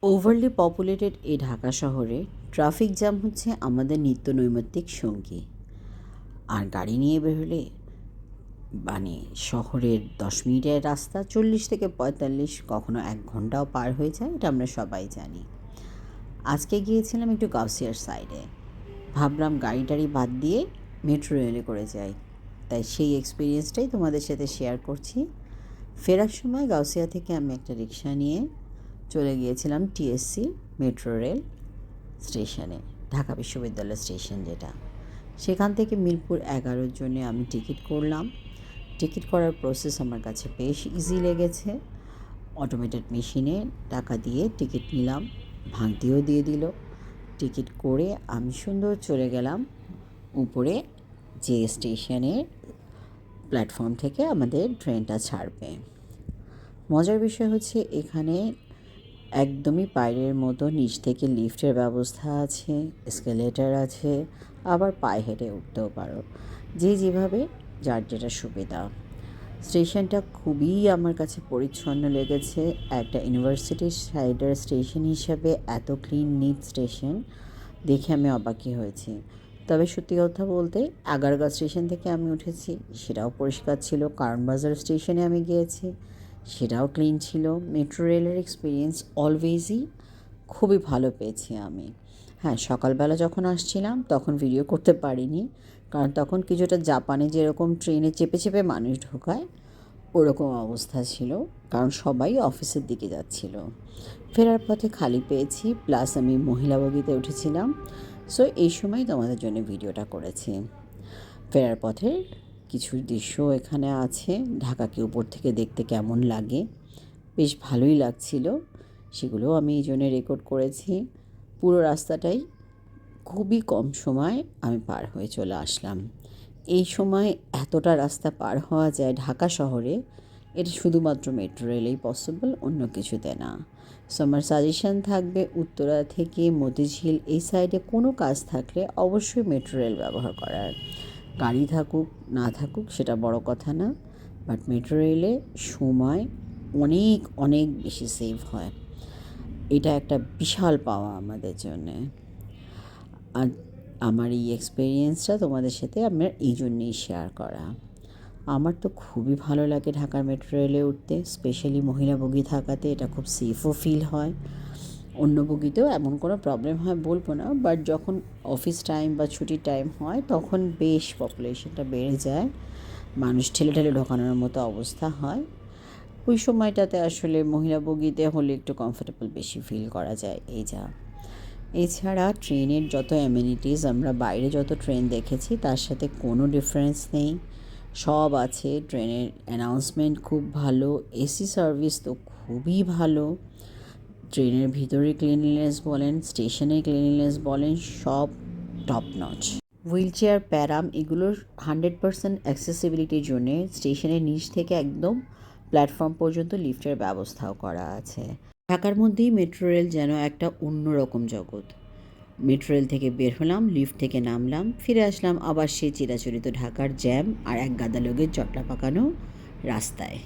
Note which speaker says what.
Speaker 1: Overlay populated এই ঢাকা শহরে traffic jam হচ্ছে আমাদের নিত্য নৈমিত্তিক সঙ্গী। আর গাড়ি নিয়ে বেরোলে মানে শহরের 10 মিনিটের রাস্তা 40 থেকে 45, কখনো 1 ঘন্টাও পার হয়ে যায়, এটা আমরা সবাই জানি। আজকে গিয়েছিলাম একটু গাউসিয়ার সাইডে, ভাবলাম গাড়ি টাড়ি বাদ দিয়ে মেট্রো রেলে করে যাই, তাই সেই এক্সপিরিয়েন্সটাই তোমাদের সাথে শেয়ার করছি। ফেরার সময় গাউসিয়া থেকে আমি একটা রিক্সা নিয়ে চলে গিয়েছিলাম টিএসসি মেট্রো রেল স্টেশনে, ঢাকা বিশ্ববিদ্যালয় স্টেশন যেটা। সেখান থেকে মিরপুর 11-র জন্য আমি টিকিট করলাম। টিকিট করার প্রসেস আমার কাছে বেশ ইজি লেগেছে। অটোমেটেড মেশিনে টাকা দিয়ে টিকিট নিলাম, ভাঙতিও দিয়ে দিল। টিকিট করে আমি সুন্দর চলে গেলাম উপরে, যে স্টেশনের প্ল্যাটফর্ম থেকে আমাদের ট্রেনটা ছাড়বে। মজার বিষয় হচ্ছে এখানে একদমই বাইরের মতো নিচ থেকে লিফটের ব্যবস্থা আছে, এসকেলেটার আছে, আবার পায়ে হেঁটে উঠতেও পারো, যে যেভাবে যার যেটা সুবিধা। স্টেশনটা খুবই আমার কাছে পরিচ্ছন্ন লেগেছে। একটা ইউনিভার্সিটির সাইডের স্টেশন হিসাবে এত ক্লিন নিট স্টেশন দেখে আমি অবাকই হয়েছি। তবে সত্যি কথা বলতে আগারগাঁও স্টেশন থেকে আমি উঠেছি, সেটাও পরিষ্কার ছিল। কারণ বাজার স্টেশনে আমি গিয়েছি, সেটাও ক্লিন ছিল। মেট্রো রেলের এক্সপিরিয়েন্স অলওয়েজই খুবই ভালো পেয়েছি আমি। হ্যাঁ, সকালবেলা যখন আসছিলাম তখন ভিডিও করতে পারিনি, কারণ তখন কিছুটা জাপানে যেরকম ট্রেনে চেপে চেপে মানুষ ঢোকায় ওরকম অবস্থা ছিল, কারণ সবাই অফিসের দিকে যাচ্ছিল। ফেরার পথে খালি পেয়েছি, প্লাস আমি মহিলা বগিতে উঠেছিলাম। সো এই সময় তোমাদের জন্য ভিডিওটা করেছি। ফেরার পথে কিছু দৃশ্য এখানে আছে, ঢাকাকে উপর থেকে দেখতে কেমন লাগে, বেশ ভালোই লাগছিল, সেগুলোও আমি এই জন্য রেকর্ড করেছি। পুরো রাস্তাটাই খুবই কম সময় আমি পার হয়ে চলে আসলাম। এই সময় এতটা রাস্তা পার হওয়া যায় ঢাকা শহরে, এটা শুধুমাত্র মেট্রো রেলেই পসিবল, অন্য কিছুতে না। সো আমার সাজেশান থাকবে, উত্তরা থেকে মতিঝিল এই সাইডে কোনো কাজ থাকলে অবশ্যই মেট্রো রেল ব্যবহার করার। গাড়ি থাকুক না থাকুক সেটা বড় কথা না, বাট মেট্রো রেলে সময় অনেক অনেক বেশি সেভ হয়। এটা একটা বিশাল পাওয়া আমাদের জন্যে। আর আমার এই এক্সপিরিয়েন্সটা তোমাদের সাথে আমার এই জন্যেই শেয়ার করা। আমার তো খুবই ভালো লাগে ঢাকার মেট্রো রেলে উঠতে, স্পেশালি মহিলা বগি থাকাতে এটা খুব সেফও ফিল হয়। অন্য বগিতেও এমন কোনো প্রবলেম হয় বলবো না, বাট যখন অফিস টাইম বা ছুটির টাইম হয় তখন বেশ পপুলেশনটা বেড়ে যায়, মানুষ ঠেলে ঠেলে ঢোকানোর মতো অবস্থা হয়। ওই সময়টাতে আসলে মহিলা বগিতে হলে একটু কমফোর্টেবল বেশি ফিল করা যায়, এই যা। এছাড়া ট্রেনের যত অ্যামেনিটিস আমরা বাইরে যত ট্রেন দেখেছি তার সাথে কোনো ডিফারেন্স নেই, সব আছে। ট্রেনের অ্যানাউন্সমেন্ট খুব ভালো, এসি সার্ভিস তো খুবই ভালো। ট্রেনের ভিতরে ক্লিনলিনেস বলেন, স্টেশনের ক্লিনলিনেস বলেন, সব টপ নচ। হুইল চেয়ার, প্যারাম এগুলোর 100% অ্যাক্সেসিবিলিটির জন্যে স্টেশনের নিচ থেকে একদম প্ল্যাটফর্ম পর্যন্ত লিফটের ব্যবস্থাও করা আছে। ঢাকার মধ্যেই মেট্রো রেল যেন একটা অন্যরকম জগৎ। মেট্রো রেল থেকে বের হলাম, লিফট থেকে নামলাম, ফিরে আসলাম আবার সেই চিরাচরিত ঢাকার জ্যাম আর এক গাদা লোকের জটলা পাকানো রাস্তায়।